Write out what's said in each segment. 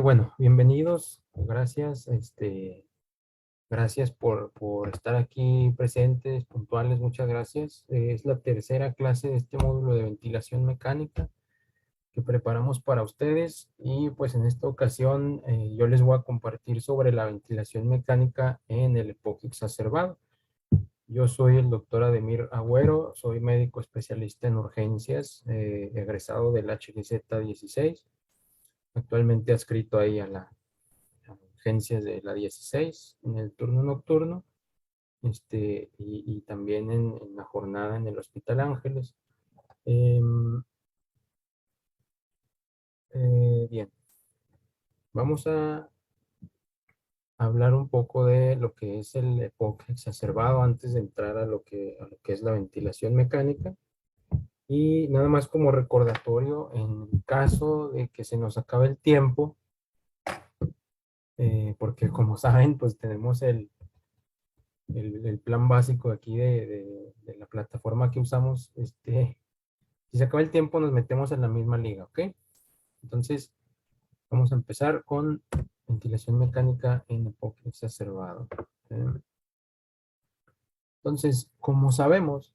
Bueno, bienvenidos, gracias, gracias por estar aquí presentes, puntuales, muchas gracias. Es la tercera clase de este módulo de ventilación mecánica que preparamos para ustedes y pues en esta ocasión yo les voy a compartir sobre la ventilación mecánica en el EPOC exacerbado. Yo soy el doctor Ademir Agüero, soy médico especialista en urgencias, egresado del HGZ 16. Actualmente adscrito ahí a urgencias de la 16 en el turno nocturno, y también en la jornada en el Hospital Ángeles. Em, Bien, vamos a hablar un poco de lo que es el EPOC exacerbado antes de entrar a lo que es la ventilación mecánica. Y nada más como recordatorio, en caso de que se nos acabe el tiempo, porque como saben, pues tenemos el plan básico aquí de la plataforma que usamos. Si se acaba el tiempo, nos metemos en la misma liga, ¿ok? Entonces, vamos a empezar con ventilación mecánica en EPOC exacerbado. Entonces, como sabemos,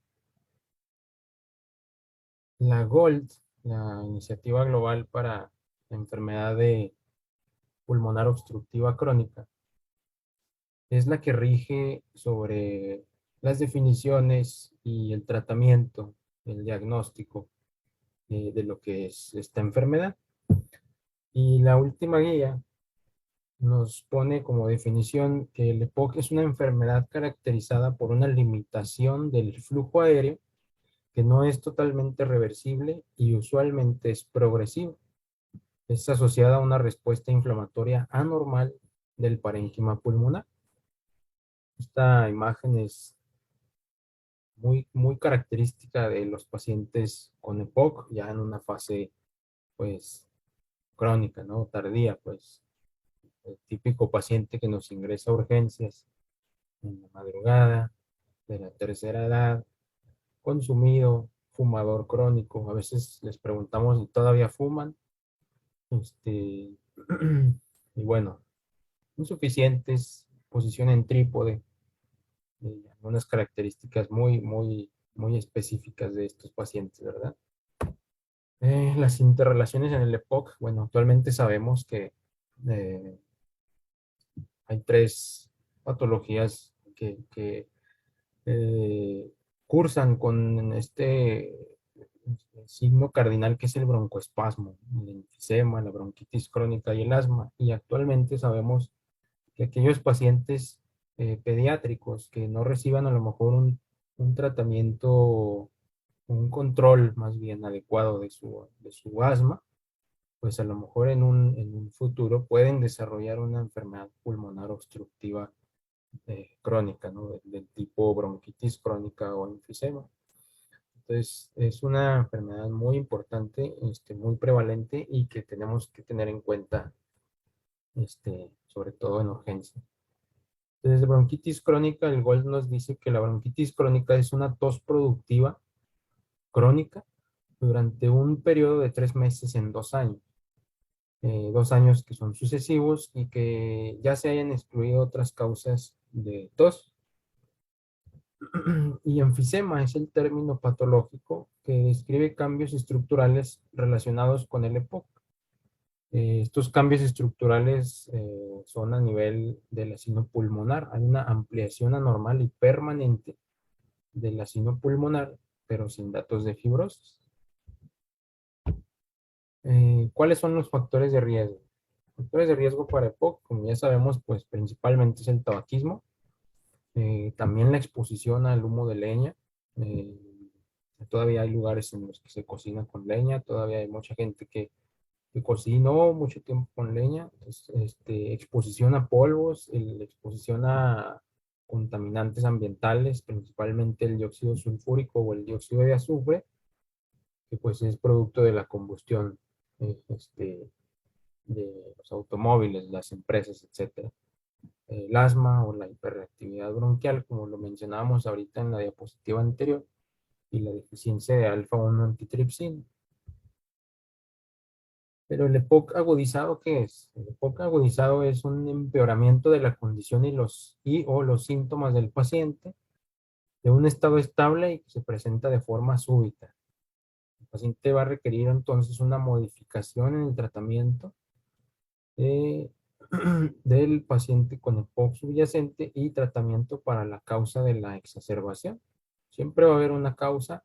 la GOLD, la Iniciativa Global para la Enfermedad de Pulmonar Obstructiva Crónica, es la que rige sobre las definiciones y el tratamiento, el diagnóstico de lo que es esta enfermedad. Y la última guía nos pone como definición que el EPOC es una enfermedad caracterizada por una limitación del flujo aéreo que no es totalmente reversible y usualmente es progresiva. Es asociada a una respuesta inflamatoria anormal del parénquima pulmonar. Esta imagen es muy característica de los pacientes con EPOC, ya en una fase, pues, crónica, ¿no? Tardía, pues, el típico paciente que nos ingresa a urgencias en la madrugada, de la tercera edad, consumido, fumador crónico. A veces les preguntamos si todavía fuman, este, y bueno, insuficientes, posición en trípode, algunas características muy específicas de estos pacientes, ¿verdad? Las interrelaciones en el EPOC, bueno, actualmente sabemos que eh, hay tres patologías que cursan con este signo cardinal que es el broncoespasmo, el enfisema, la bronquitis crónica y el asma. Y actualmente sabemos que aquellos pacientes pediátricos que no reciban a lo mejor un tratamiento, un control más bien adecuado de su asma, pues a lo mejor en un futuro pueden desarrollar una enfermedad pulmonar obstructiva crónica, ¿no? Del tipo bronquitis crónica o enfisema. Entonces, es una enfermedad muy importante, muy prevalente y que tenemos que tener en cuenta, sobre todo en urgencia. Entonces, bronquitis crónica, el GOLD nos dice que la bronquitis crónica es una tos productiva crónica durante un periodo de 3 meses en 2 años. 2 años que son sucesivos y que ya se hayan excluido otras causas de tos. Y enfisema es el término patológico que describe cambios estructurales relacionados con el EPOC. Estos cambios estructurales son a nivel de la sino pulmonar. Hay una ampliación anormal y permanente de la sino pulmonar, pero sin datos de fibrosis. ¿Cuáles son los factores de riesgo? Factores de riesgo para EPOC, como ya sabemos, pues principalmente es el tabaquismo, también la exposición al humo de leña. eh, Todavía hay lugares en los que se cocina con leña, todavía hay mucha gente que cocinó mucho tiempo con leña. Entonces, exposición a polvos, exposición a contaminantes ambientales, principalmente el dióxido sulfúrico o el dióxido de azufre, que pues es producto de la combustión de los automóviles, las empresas, etcétera. El asma o la hiperreactividad bronquial, como lo mencionábamos ahorita en la diapositiva anterior, y la deficiencia de alfa-1 antitripsina. Pero el EPOC agudizado, ¿qué es? El EPOC agudizado es un empeoramiento de la condición o los síntomas del paciente de un estado estable y que se presenta de forma súbita. El paciente va a requerir entonces una modificación en el tratamiento eh, del paciente con EPOC subyacente y tratamiento para la causa de la exacerbación. Siempre va a haber una causa,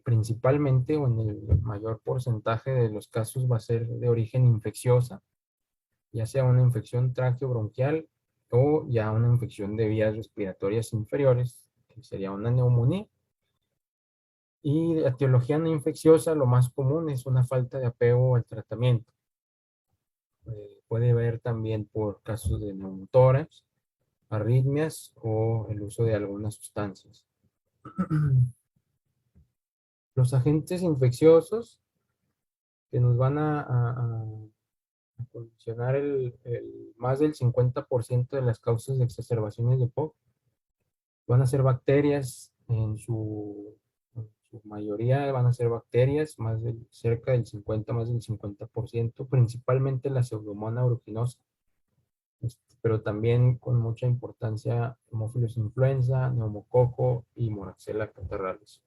principalmente o en el mayor porcentaje de los casos va a ser de origen infecciosa, ya sea una infección traqueobronquial o ya una infección de vías respiratorias inferiores, que sería una neumonía. Y la etiología no infecciosa, lo más común es una falta de apego al tratamiento. Puede haber también por casos de neumotórax, arritmias o el uso de algunas sustancias. Los agentes infecciosos que nos van a condicionar más del 50% de las causas de exacerbaciones de POC van a ser bacterias en su mayoría van a ser bacterias, cerca del 50, más del 50%, principalmente la Pseudomonas aeruginosa, pero también con mucha importancia Haemophilus influenza, neumococo y Moraxella catarrhalis.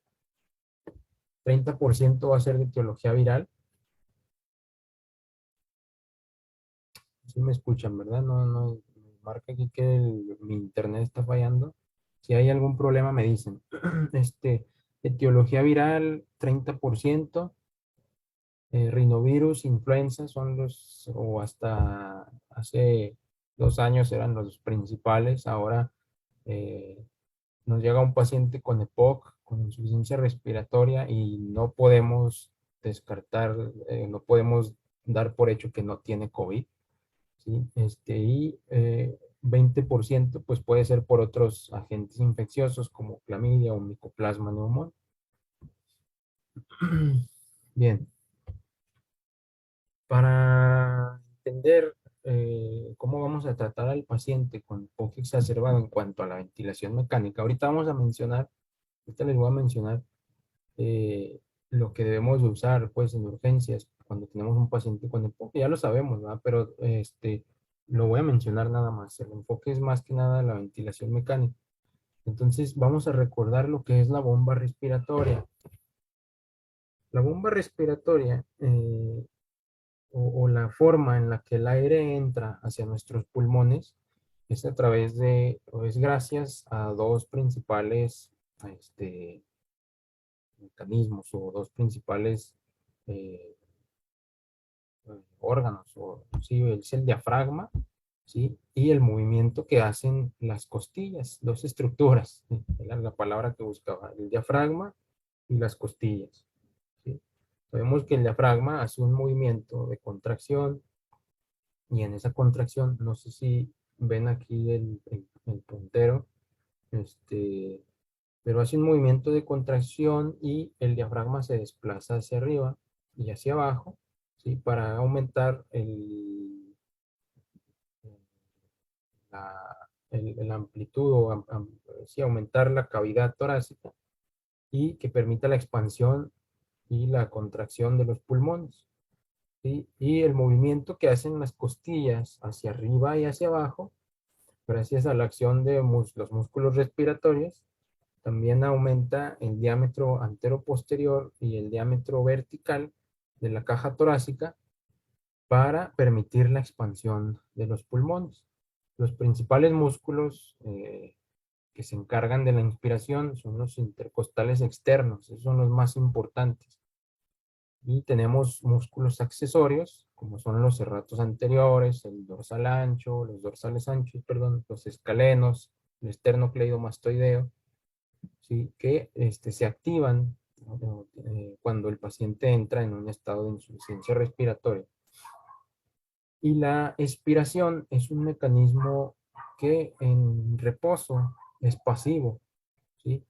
30% va a ser de etiología viral. Si me escuchan, ¿verdad? No, marca aquí que mi internet está fallando. Si hay algún problema me dicen. Etiología viral, 30%. Rinovirus, influenza son o hasta hace 2 años eran los principales. Ahora nos llega un paciente con EPOC, con insuficiencia respiratoria y no podemos descartar, no podemos dar por hecho que no tiene COVID, ¿sí? Y 20% pues puede ser por otros agentes infecciosos como clamidia o micoplasma neumón. Bien, para entender cómo vamos a tratar al paciente con EPOC exacerbado en cuanto a la ventilación mecánica, ahorita les voy a mencionar eh, lo que debemos de usar pues en urgencias cuando tenemos un paciente con EPOC, ya lo sabemos, ¿verdad? Pero lo voy a mencionar nada más. El enfoque es más que nada la ventilación mecánica. Entonces vamos a recordar lo que es la bomba respiratoria. La bomba respiratoria o la forma en la que el aire entra hacia nuestros pulmones es a través o es gracias a dos principales este, mecanismos o dos principales eh, órganos, sí, es el diafragma, ¿sí? Y el movimiento que hacen las costillas, dos estructuras, ¿sí? Era la palabra que buscaba, el diafragma y las costillas, ¿sí? Sabemos que el diafragma hace un movimiento de contracción y en esa contracción, no sé si ven aquí el puntero, este, pero hace un movimiento de contracción y el diafragma se desplaza hacia arriba y hacia abajo, ¿sí? Para aumentar la amplitud o sí, aumentar la cavidad torácica y que permita la expansión y la contracción de los pulmones, ¿sí? Y el movimiento que hacen las costillas hacia arriba y hacia abajo, gracias a la acción de los músculos respiratorios, también aumenta el diámetro anteroposterior y el diámetro vertical de la caja torácica para permitir la expansión de los pulmones. Los principales músculos que se encargan de la inspiración son los intercostales externos, esos son los más importantes. Y tenemos músculos accesorios, como son los serratos anteriores, el dorsal ancho, los dorsales anchos, perdón, los escalenos, el esternocleidomastoideo, ¿sí? Que se activan, ¿no? Cuando el paciente entra en un estado de insuficiencia respiratoria. Y la expiración es un mecanismo que en reposo es pasivo, ¿sí?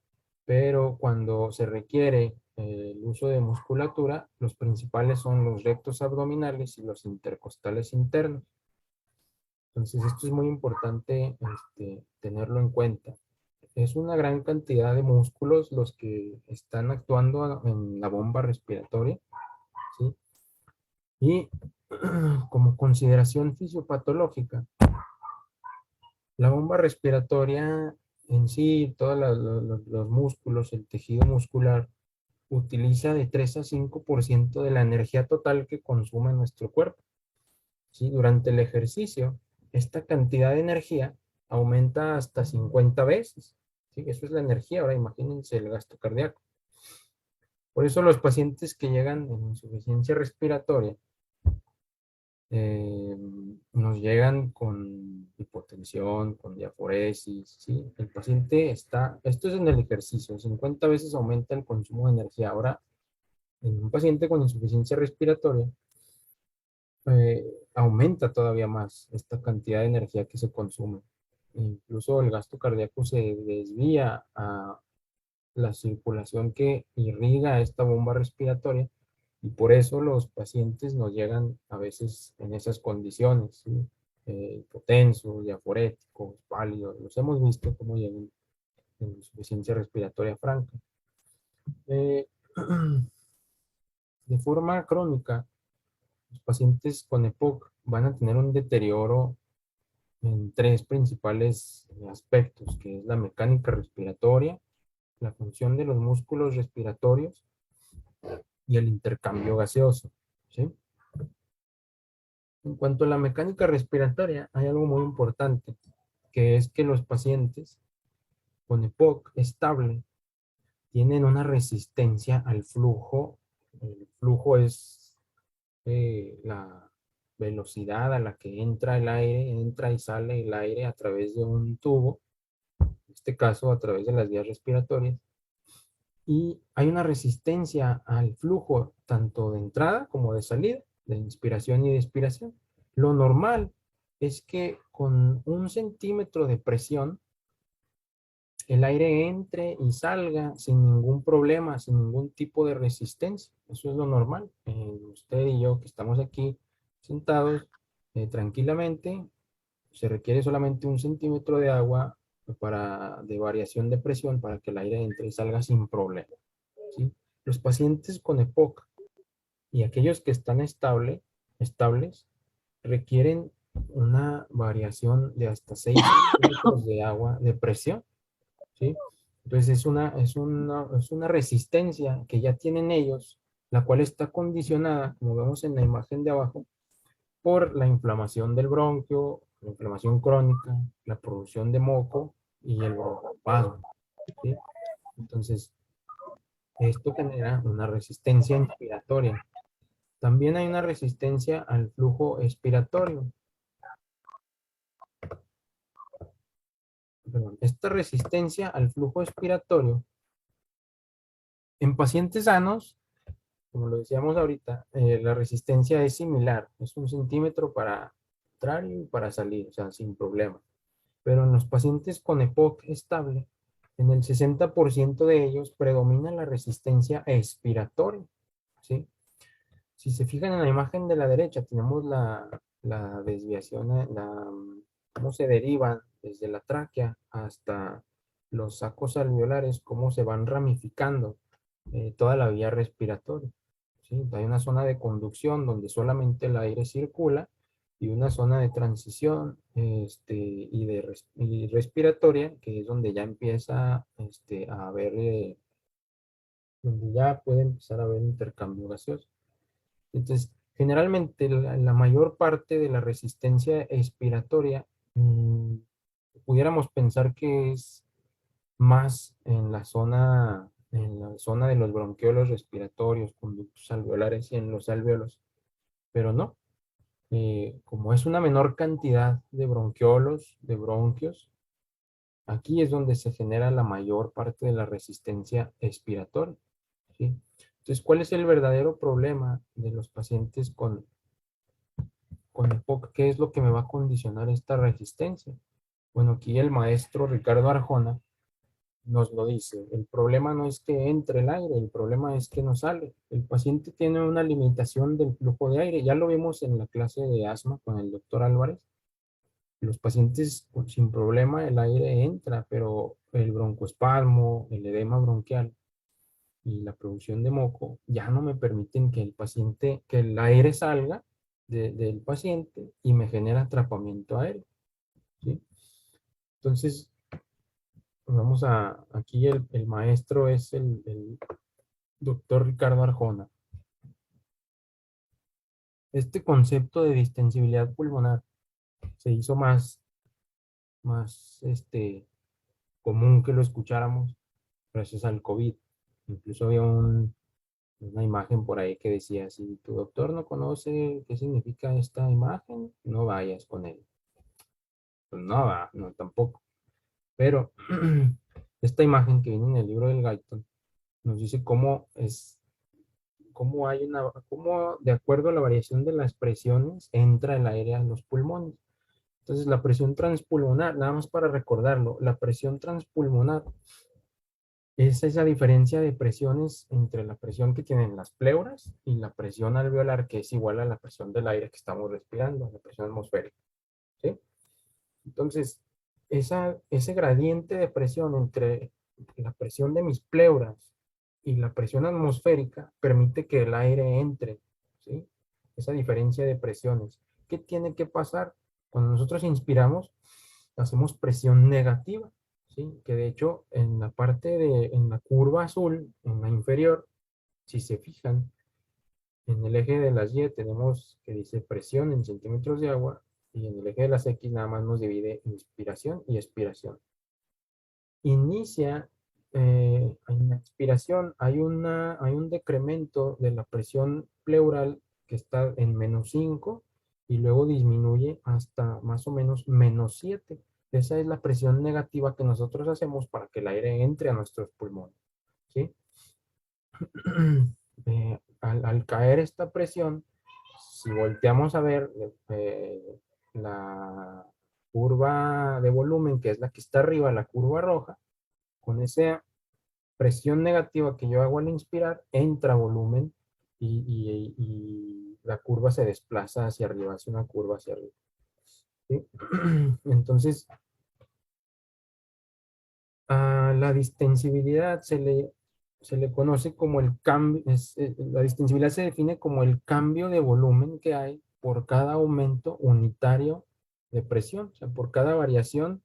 Pero cuando se requiere el uso de musculatura, los principales son los rectos abdominales y los intercostales internos. Entonces, esto es muy importante tenerlo en cuenta. Es una gran cantidad de músculos los que están actuando en la bomba respiratoria, ¿sí? Y como consideración fisiopatológica, la bomba respiratoria en sí, todos los músculos, el tejido muscular, utiliza de 3 a 5% de la energía total que consume nuestro cuerpo. ¿Sí? Durante el ejercicio, esta cantidad de energía aumenta hasta 50 veces. ¿Sí? Eso es la energía. Ahora imagínense el gasto cardíaco. Por eso los pacientes que llegan en insuficiencia respiratoria eh, nos llegan con hipotensión, con diaforesis, ¿sí? El paciente está, esto es en el ejercicio, 50 veces aumenta el consumo de energía. Ahora, en un paciente con insuficiencia respiratoria, eh, aumenta todavía más esta cantidad de energía que se consume. Incluso el gasto cardíaco se desvía a la circulación que irriga esta bomba respiratoria y por eso los pacientes nos llegan a veces en esas condiciones, ¿sí? Hipotensos, diaforéticos, pálidos, los hemos visto como llegan en insuficiencia respiratoria franca. Eh, de forma crónica, los pacientes con EPOC van a tener un deterioro en tres principales aspectos, que es la mecánica respiratoria, la función de los músculos respiratorios y el intercambio gaseoso, ¿sí? En cuanto a la mecánica respiratoria, hay algo muy importante, que es que los pacientes con EPOC estable tienen una resistencia al flujo. El flujo es la velocidad a la que entra el aire, entra y sale el aire a través de un tubo, en este caso a través de las vías respiratorias, y hay una resistencia al flujo tanto de entrada como de salida, de inspiración y de expiración. Lo normal es que con 1 centímetro de presión el aire entre y salga sin ningún problema, sin ningún tipo de resistencia. Eso es lo normal. Usted y yo que estamos aquí sentados tranquilamente, se requiere solamente 1 centímetro de agua de variación de presión para que el aire entre y salga sin problema. ¿Sí? Los pacientes con EPOC y aquellos que están estables requieren una variación de hasta 6 centímetros de agua de presión, ¿sí? Entonces es una resistencia que ya tienen ellos, la cual está condicionada, como vemos en la imagen de abajo, por la inflamación del bronquio, la inflamación crónica, la producción de moco y el broncoespasmo, ¿sí? Entonces, esto genera una resistencia inspiratoria. También hay una resistencia al flujo expiratorio. Perdón, esta resistencia al flujo expiratorio en pacientes sanos, como lo decíamos ahorita, la resistencia es similar, es 1 centímetro para entrar y para salir, o sea, sin problema. Pero en los pacientes con EPOC estable, en el 60% de ellos predomina la resistencia expiratoria, ¿sí? Si se fijan en la imagen de la derecha, tenemos la desviación, cómo se derivan desde la tráquea hasta los sacos alveolares, cómo se van ramificando toda la vía respiratoria. ¿Sí? Hay una zona de conducción donde solamente el aire circula y una zona de transición y respiratoria, que es donde ya empieza a haber, donde ya puede empezar a haber intercambio gaseoso. Entonces, generalmente la mayor parte de la resistencia expiratoria, pudiéramos pensar que es más en la zona de los bronquiolos respiratorios, conductos alveolares y en los alvéolos, pero no. Como es una menor cantidad de bronquiolos, de bronquios, aquí es donde se genera la mayor parte de la resistencia expiratoria, ¿sí? Entonces, ¿cuál es el verdadero problema de los pacientes con EPOC? ¿Qué es lo que me va a condicionar esta resistencia? Bueno, aquí el maestro Ricardo Arjona nos lo dice. El problema no es que entre el aire, el problema es que no sale. El paciente tiene una limitación del flujo de aire. Ya lo vimos en la clase de asma con el doctor Álvarez. Los pacientes sin problema el aire entra, pero el broncoespasmo, el edema bronquial, y la producción de moco ya no me permiten que el paciente, que el aire salga del paciente y me genera atrapamiento aéreo, ¿sí? Entonces, vamos a, aquí el maestro es el doctor Ricardo Arjona. Este concepto de distensibilidad pulmonar se hizo más común que lo escucháramos gracias al COVID. Incluso había una imagen por ahí que decía, si tu doctor no conoce qué significa esta imagen, no vayas con él. Pues no va, no tampoco. Pero esta imagen que viene en el libro del Guyton nos dice cómo hay cómo de acuerdo a la variación de las presiones entra el aire a los pulmones. Entonces la presión transpulmonar, nada más para recordarlo, la presión transpulmonar es esa diferencia de presiones entre la presión que tienen las pleuras y la presión alveolar, que es igual a la presión del aire que estamos respirando, la presión atmosférica, ¿sí? Entonces, ese gradiente de presión entre la presión de mis pleuras y la presión atmosférica permite que el aire entre, ¿sí? Esa diferencia de presiones. ¿Qué tiene que pasar? Cuando nosotros inspiramos, hacemos presión negativa, ¿sí? Que de hecho en la en la curva azul, en la inferior, si se fijan, en el eje de las Y tenemos que dice presión en centímetros de agua y en el eje de las X nada más nos divide inspiración y expiración. Inicia en la expiración, hay un decremento de la presión pleural que está en -5 y luego disminuye hasta más o menos -7. Esa es la presión negativa que nosotros hacemos para que el aire entre a nuestros pulmones, ¿sí? Al caer esta presión, si volteamos a ver la curva de volumen, que es la que está arriba, la curva roja, con esa presión negativa que yo hago al inspirar, entra volumen y la curva se desplaza hacia arriba, hace una curva hacia arriba, ¿sí? Entonces, a la distensibilidad se le conoce como el cambio, la distensibilidad se define como el cambio de volumen que hay por cada aumento unitario de presión, o sea, por cada variación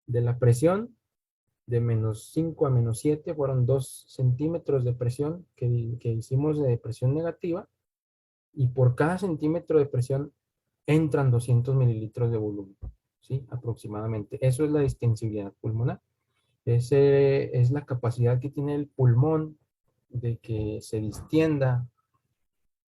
de la presión de -5 a -7 fueron 2 centímetros de presión que hicimos de presión negativa y por cada centímetro de presión entran 200 mililitros de volumen, ¿sí? Aproximadamente. Eso es la distensibilidad pulmonar. Es la capacidad que tiene el pulmón de que se distienda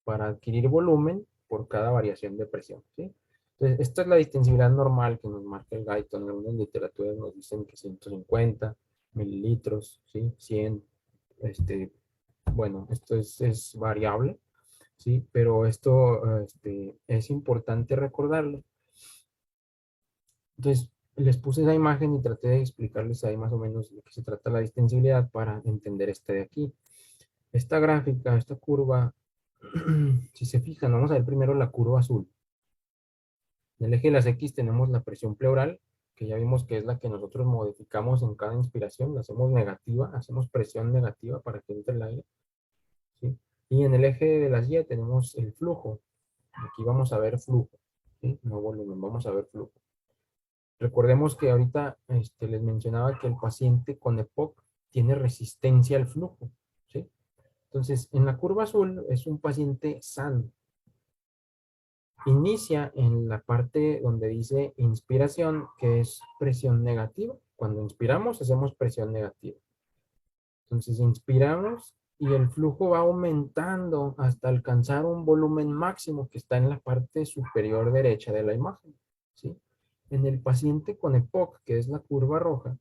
para adquirir volumen por cada variación de presión, ¿sí? Entonces, esta es la distensibilidad normal que nos marca el Guyton. En algunas literaturas nos dicen que 150 mililitros, ¿sí? 100, bueno, esto es variable, ¿sí? Pero esto es importante recordarlo. Entonces, les puse esa imagen y traté de explicarles ahí más o menos de qué se trata la distensibilidad para entender este de aquí. Esta gráfica, esta curva, si se fijan, vamos a ver primero la curva azul. En el eje de las X tenemos la presión pleural, que ya vimos que es la que nosotros modificamos en cada inspiración, la hacemos negativa, hacemos presión negativa para que entre el aire, ¿sí? Y en el eje de las Y tenemos el flujo. Aquí vamos a ver flujo, ¿sí? No volumen, vamos a ver flujo. Recordemos que ahorita les mencionaba que el paciente con EPOC tiene resistencia al flujo, ¿sí? Entonces, en la curva azul es un paciente sano. Inicia en la parte donde dice inspiración, que es presión negativa. Cuando inspiramos, hacemos presión negativa. Entonces, inspiramos y el flujo va aumentando hasta alcanzar un volumen máximo que está en la parte superior derecha de la imagen, ¿sí? En el paciente con EPOC, que es la curva roja,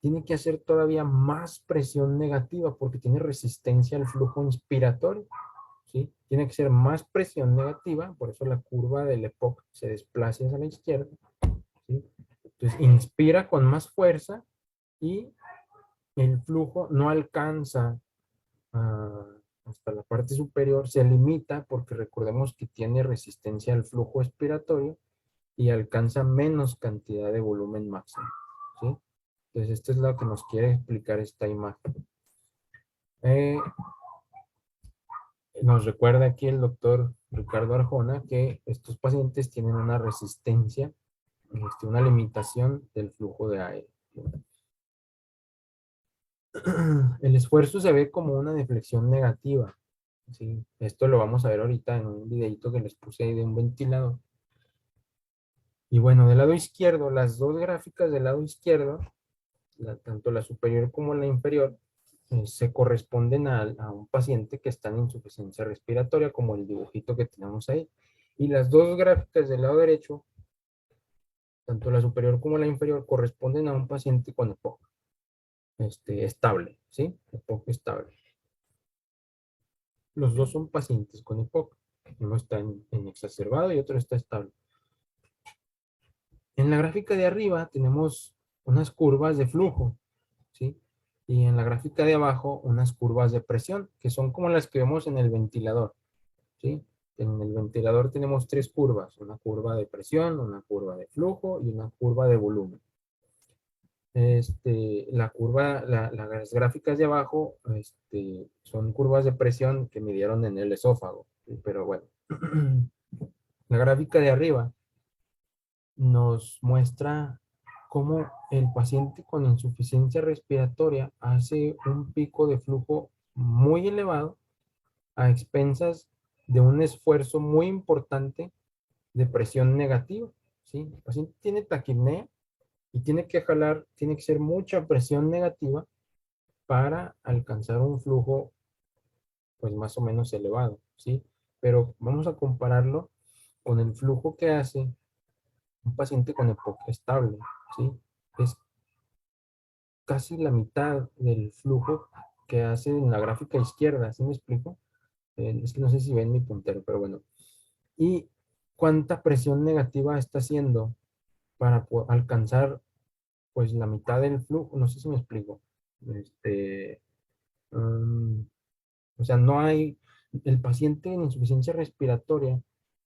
tiene que hacer todavía más presión negativa porque tiene resistencia al flujo inspiratorio, ¿sí? Tiene que ser más presión negativa, por eso la curva del EPOC se desplaza hacia la izquierda, ¿sí? Entonces, inspira con más fuerza y el flujo no alcanza hasta la parte superior, se limita porque recordemos que tiene resistencia al flujo expiratorio y alcanza menos cantidad de volumen máximo, ¿sí? Entonces, esto es lo que nos quiere explicar esta imagen. Eh, Nos recuerda aquí el doctor Ricardo Arjona que estos pacientes tienen una resistencia, una limitación del flujo de aire. El esfuerzo se ve como una deflexión negativa. ¿Sí? Esto lo vamos a ver ahorita en un videito que les puse ahí de un ventilador. Y bueno, del lado izquierdo, las dos gráficas del lado izquierdo, tanto la superior como la inferior, se corresponden a un paciente que está en insuficiencia respiratoria, como el dibujito que tenemos ahí. Y las dos gráficas del lado derecho, tanto la superior como la inferior, corresponden a un paciente con EPOC, estable, ¿sí? EPOC estable. Los dos son pacientes con EPOC. Uno está en exacerbado y otro está estable. En la gráfica de arriba tenemos unas curvas de flujo, ¿sí? Y en la gráfica de abajo unas curvas de presión, que son como las que vemos en el ventilador, ¿sí? En el ventilador tenemos tres curvas, una curva de presión, una curva de flujo y una curva de volumen. Las gráficas de abajo, son curvas de presión que midieron en el esófago, ¿sí? Pero bueno, la gráfica de arriba nos muestra cómo el paciente con insuficiencia respiratoria hace un pico de flujo muy elevado a expensas de un esfuerzo muy importante de presión negativa, ¿sí? El paciente tiene taquipnea y tiene que ser mucha presión negativa para alcanzar un flujo pues más o menos elevado, ¿sí? Pero vamos a compararlo con el flujo que hace un paciente con EPOC estable, ¿sí? Es casi la mitad del flujo que hace en la gráfica izquierda, ¿sí me explico? Es que no sé si ven mi puntero, pero bueno. ¿Y cuánta presión negativa está haciendo para alcanzar pues la mitad del flujo? No sé si me explico. Este, um, o sea, no hay, el paciente en insuficiencia respiratoria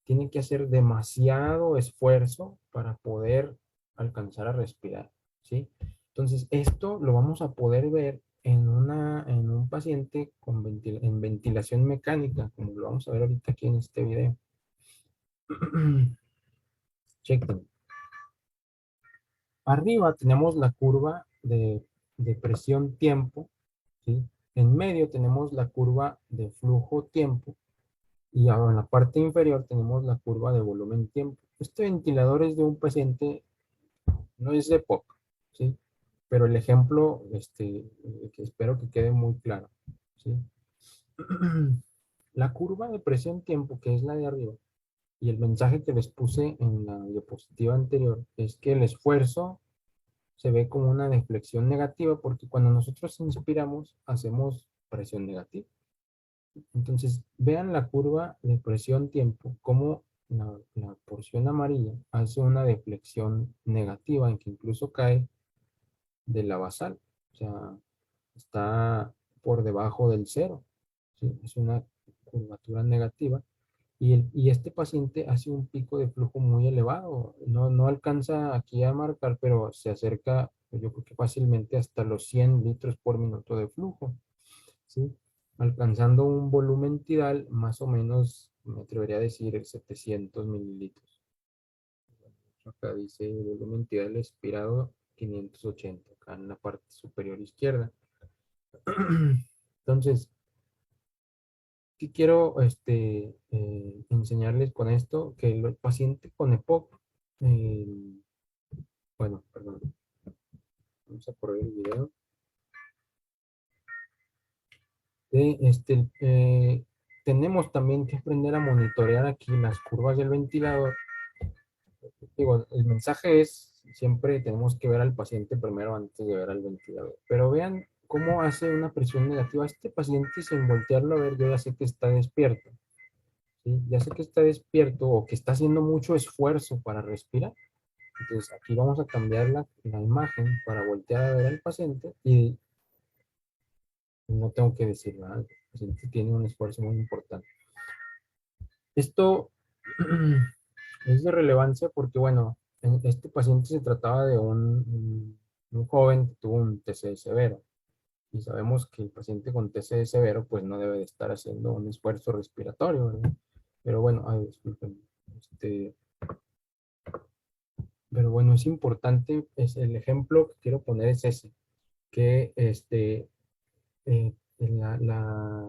tiene que hacer demasiado esfuerzo para poder alcanzar a respirar, ¿sí? Entonces, esto lo vamos a poder ver en un paciente en ventilación mecánica, como lo vamos a ver ahorita aquí en este video. Chequen. Arriba tenemos la curva de presión-tiempo, ¿sí? En medio tenemos la curva de flujo-tiempo y ahora en la parte inferior tenemos la curva de volumen-tiempo. Este ventilador es de un paciente, no es de POC, ¿sí? Pero el ejemplo, que espero que quede muy claro, ¿sí? La curva de presión-tiempo, que es la de arriba, y el mensaje que les puse en la diapositiva anterior, es que el esfuerzo se ve como una deflexión negativa porque cuando nosotros inspiramos hacemos presión negativa. Entonces, vean la curva de presión-tiempo, como la porción amarilla hace una deflexión negativa en que incluso cae de la basal. O sea, está por debajo del cero, ¿sí? Es una curvatura negativa. Y este paciente hace un pico de flujo muy elevado. No alcanza aquí a marcar, pero se acerca, yo creo que fácilmente hasta los 100 litros por minuto de flujo, ¿sí? Alcanzando un volumen tidal más o menos, me atrevería a decir, 700 mililitros. Acá dice volumen tidal expirado 580, acá en la parte superior izquierda. Entonces, ¿qué quiero enseñarles con esto? Que el paciente con EPOC, eh, bueno, perdón, vamos a correr el video. Tenemos también que aprender a monitorear aquí las curvas del ventilador. Digo, el mensaje es, siempre tenemos que ver al paciente primero antes de ver al ventilador. Pero vean cómo hace una presión negativa. Este paciente, sin voltearlo a ver, yo ya sé que está despierto, ¿sí? Ya sé que está despierto o que está haciendo mucho esfuerzo para respirar. Entonces aquí vamos a cambiar la imagen para voltear a ver al paciente y no tengo que decir nada. El paciente tiene un esfuerzo muy importante. Esto es de relevancia porque, bueno, en este paciente se trataba de un joven que tuvo un TCE severo. y sabemos que el paciente con TCE severo pues no debe de estar haciendo un esfuerzo respiratorio, ¿verdad? Pero bueno, ay, disculpen, pero bueno, es importante, es el ejemplo que quiero poner es ese, que la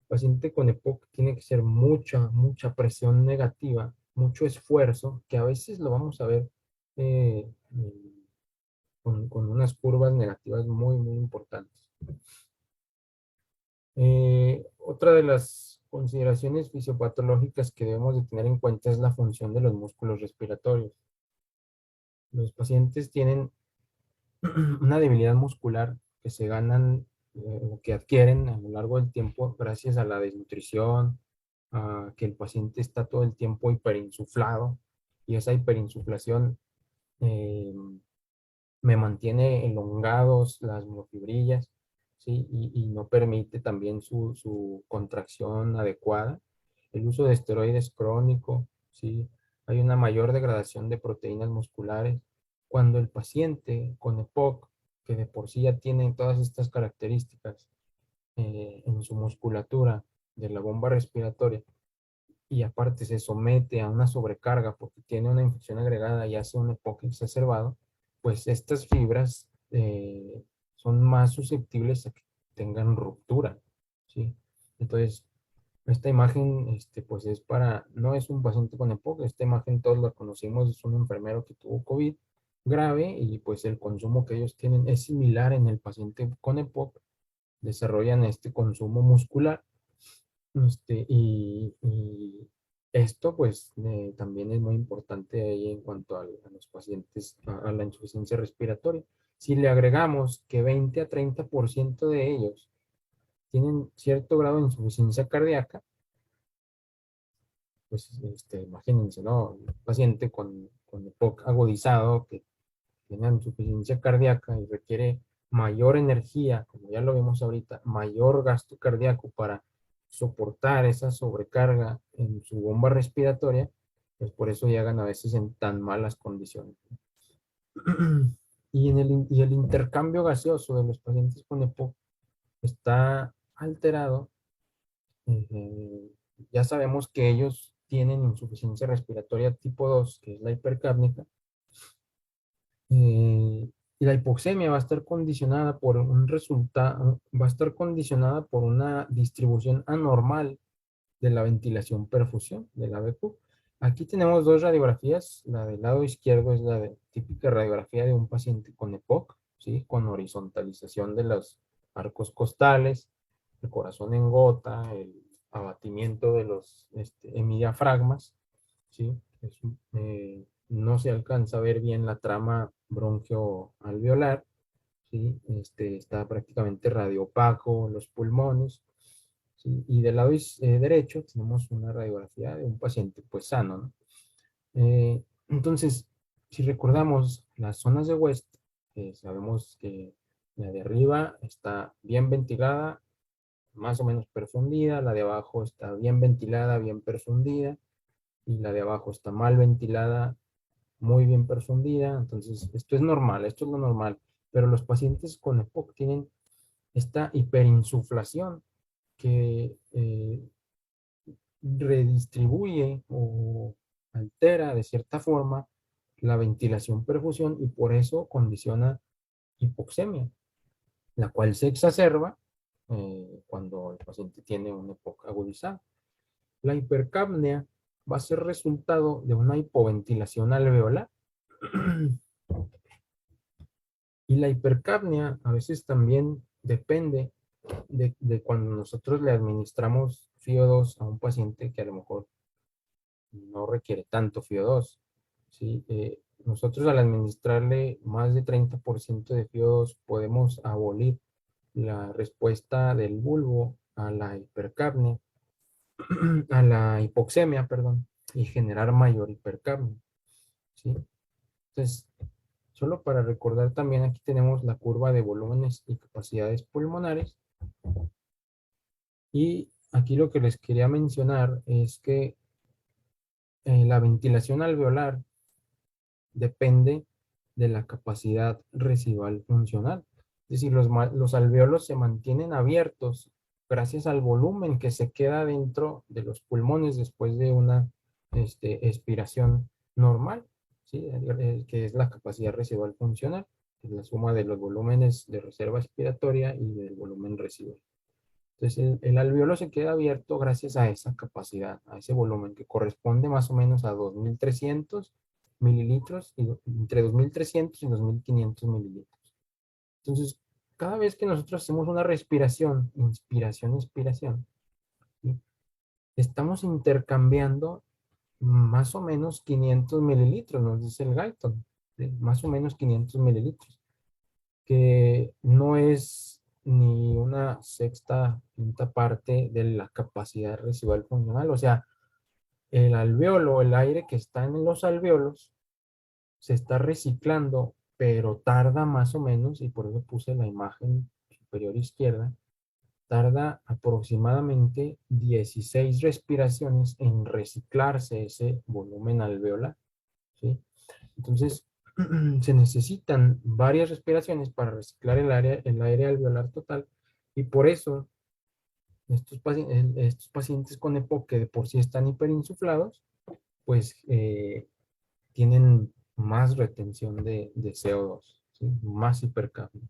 paciente con EPOC tiene que ser mucha presión negativa, mucho esfuerzo, que a veces lo vamos a ver eh, con unas curvas negativas muy importantes. Otra de las consideraciones fisiopatológicas que debemos de tener en cuenta es la función de los músculos respiratorios. Los pacientes tienen una debilidad muscular que se ganan o que adquieren a lo largo del tiempo gracias a la desnutrición, a que el paciente está todo el tiempo hiperinsuflado y esa hiperinsuflación eh, me mantiene elongados las miofibrillas, ¿sí? Y no permite también su contracción adecuada. El uso de esteroides crónico, ¿sí? Hay una mayor degradación de proteínas musculares. Cuando el paciente con EPOC, que de por sí ya tiene todas estas características en su musculatura de la bomba respiratoria, y aparte se somete a una sobrecarga porque tiene una infección agregada y hace un EPOC exacerbado, pues estas fibras son más susceptibles a que tengan ruptura, ¿sí? Entonces, esta imagen, pues es para, no es un paciente con EPOC, esta imagen todos la conocimos, es un enfermero que tuvo COVID grave y pues el consumo que ellos tienen es similar en el paciente con EPOC, desarrollan este consumo muscular y esto pues también es muy importante ahí en cuanto a los pacientes, a la insuficiencia respiratoria. Si le agregamos que 20 a 30% de ellos tienen cierto grado de insuficiencia cardíaca, pues imagínense, ¿no? Un paciente con EPOC agudizado que tiene insuficiencia cardíaca y requiere mayor energía, como ya lo vimos ahorita, mayor gasto cardíaco para soportar esa sobrecarga en su bomba respiratoria, pues por eso llegan a veces en tan malas condiciones. Y el intercambio gaseoso de los pacientes con EPOC está alterado. eh, ya sabemos que ellos tienen insuficiencia respiratoria tipo 2 que es la hipercápnica, y la hipoxemia va a estar condicionada por un resultado, va a estar condicionada por una distribución anormal de la ventilación-perfusión de la BQ. Aquí tenemos dos radiografías. La del lado izquierdo es la típica radiografía de un paciente con EPOC, ¿sí? Con horizontalización de los arcos costales, el corazón en gota, el abatimiento de los hemidiafragmas, ¿sí? No se alcanza a ver bien la trama bronquioalveolar, ¿sí? Está prácticamente radiopaco los pulmones, ¿sí? Y del lado derecho tenemos una radiografía de un paciente pues sano, ¿no? Entonces, si recordamos las zonas de West, sabemos que la de arriba está bien ventilada, más o menos perfundida, la de abajo está bien ventilada, bien perfundida, y la de abajo está mal ventilada, muy bien perfundida. Entonces, esto es normal, esto es lo normal. Pero los pacientes con EPOC tienen esta hiperinsuflación que redistribuye o altera de cierta forma la ventilación-perfusión y por eso condiciona hipoxemia, la cual se exacerba cuando el paciente tiene un EPOC agudizado. La hipercapnia va a ser resultado de una hipoventilación alveolar. Y la hipercapnia a veces también depende de cuando nosotros le administramos FIO2 a un paciente que a lo mejor no requiere tanto FIO2, ¿sí? Nosotros al administrarle más de 30% de FIO2 podemos abolir la respuesta del bulbo a la hipercapnia, a la hipoxemia, perdón, y generar mayor hipercapnia, ¿sí? Entonces, solo para recordar también aquí tenemos la curva de volúmenes y capacidades pulmonares. Y aquí lo que les quería mencionar es que la ventilación alveolar depende de la capacidad residual funcional. Es decir, los alvéolos se mantienen abiertos gracias al volumen que se queda dentro de los pulmones después de una expiración normal, ¿sí? Que es la capacidad residual funcional, que es la suma de los volúmenes de reserva expiratoria y del volumen residual. Entonces, el alveolo se queda abierto gracias a esa capacidad, a ese volumen que corresponde más o menos a 2.300 mililitros, entre 2.300 y 2.500 mililitros. Entonces, cada vez que nosotros hacemos una respiración, inspiración, expiración, ¿sí? Estamos intercambiando más o menos 500 mililitros, nos dice el Guyton, ¿sí? Más o menos 500 mililitros, que no es ni una sexta, quinta parte de la capacidad residual funcional. O sea, el alveolo, el aire que está en los alveolos, se está reciclando, pero tarda más o menos, y por eso puse la imagen superior izquierda, tarda aproximadamente 16 respiraciones en reciclarse ese volumen alveolar, ¿sí? Entonces, se necesitan varias respiraciones para reciclar el aire alveolar total, y por eso estos pacientes con EPOC que de por sí están hiperinsuflados, pues tienen más retención de CO2, ¿sí? Más hipercapnia.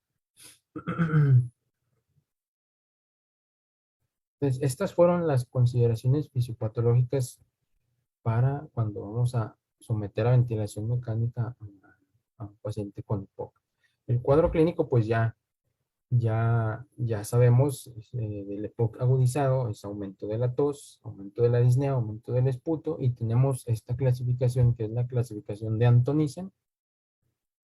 Entonces, estas fueron las consideraciones fisiopatológicas para cuando vamos a someter a ventilación mecánica a un paciente con EPOC. El cuadro clínico, pues ya sabemos del EPOC agudizado, es aumento de la tos, aumento de la disnea, aumento del esputo, y tenemos esta clasificación que es la clasificación de Antonisen,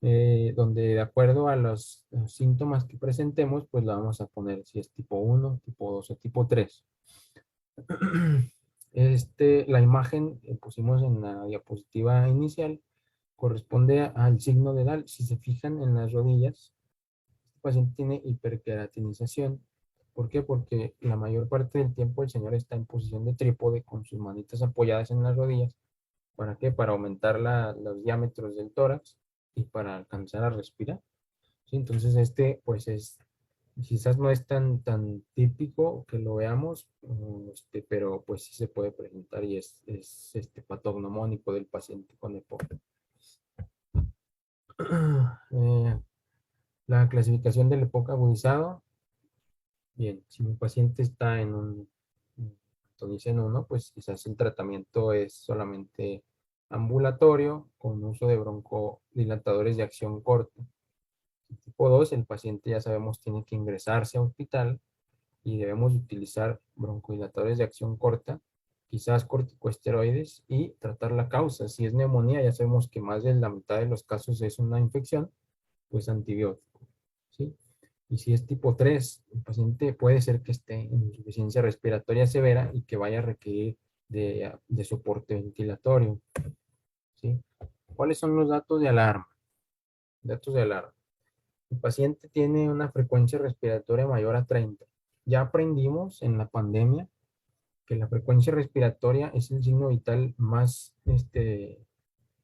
donde de acuerdo a los síntomas que presentemos, pues la vamos a poner si es tipo 1, tipo 2 o tipo 3. La imagen que pusimos en la diapositiva inicial corresponde al signo de DAL. Si se fijan en las rodillas, este paciente tiene hiperqueratinización. ¿Por qué? Porque la mayor parte del tiempo el señor está en posición de trípode con sus manitas apoyadas en las rodillas. ¿Para qué? Para aumentar los diámetros del tórax y para alcanzar a respirar, ¿sí? Entonces pues quizás no es tan típico que lo veamos, pero pues sí se puede presentar y es patognomónico del paciente con EPOC. La clasificación del EPOC agudizado. Bien, si mi paciente está en un tonicen 1, pues quizás el tratamiento es solamente ambulatorio con uso de broncodilatadores de acción corta. Tipo 2, el paciente ya sabemos tiene que ingresarse a hospital y debemos utilizar broncodilatadores de acción corta, quizás corticosteroides y tratar la causa. Si es neumonía, ya sabemos que más de la mitad de los casos es una infección, pues antibiótico, ¿sí? Y si es tipo 3, el paciente puede ser que esté en insuficiencia respiratoria severa y que vaya a requerir de soporte ventilatorio, ¿sí? ¿Cuáles son los datos de alarma? Datos de alarma. El paciente tiene una frecuencia respiratoria mayor a 30. Ya aprendimos en la pandemia que la frecuencia respiratoria es el signo vital más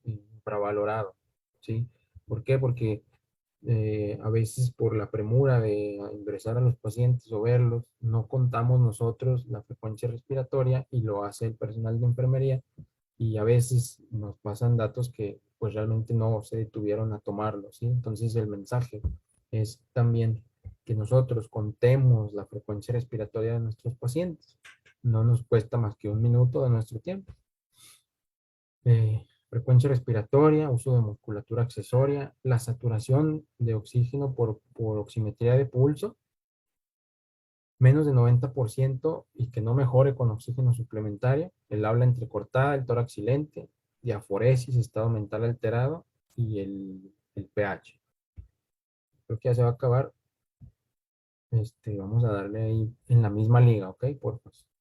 infravalorado, ¿sí? ¿Por qué? Porque a veces por la premura de ingresar a los pacientes o verlos, no contamos nosotros la frecuencia respiratoria y lo hace el personal de enfermería, y a veces nos pasan datos que pues realmente no se detuvieron a tomarlos, ¿sí? Entonces el mensaje es también que nosotros contemos la frecuencia respiratoria de nuestros pacientes. No nos cuesta más que un minuto de nuestro tiempo. Frecuencia respiratoria, uso de musculatura accesoria, la saturación de oxígeno por oximetría de pulso, menos de 90% y que no mejore con oxígeno suplementario, el habla entrecortada, el tórax silente, diaforesis, estado mental alterado y el pH. Creo que ya se va a acabar. Vamos a darle ahí en la misma liga, ¿ok? Por favor.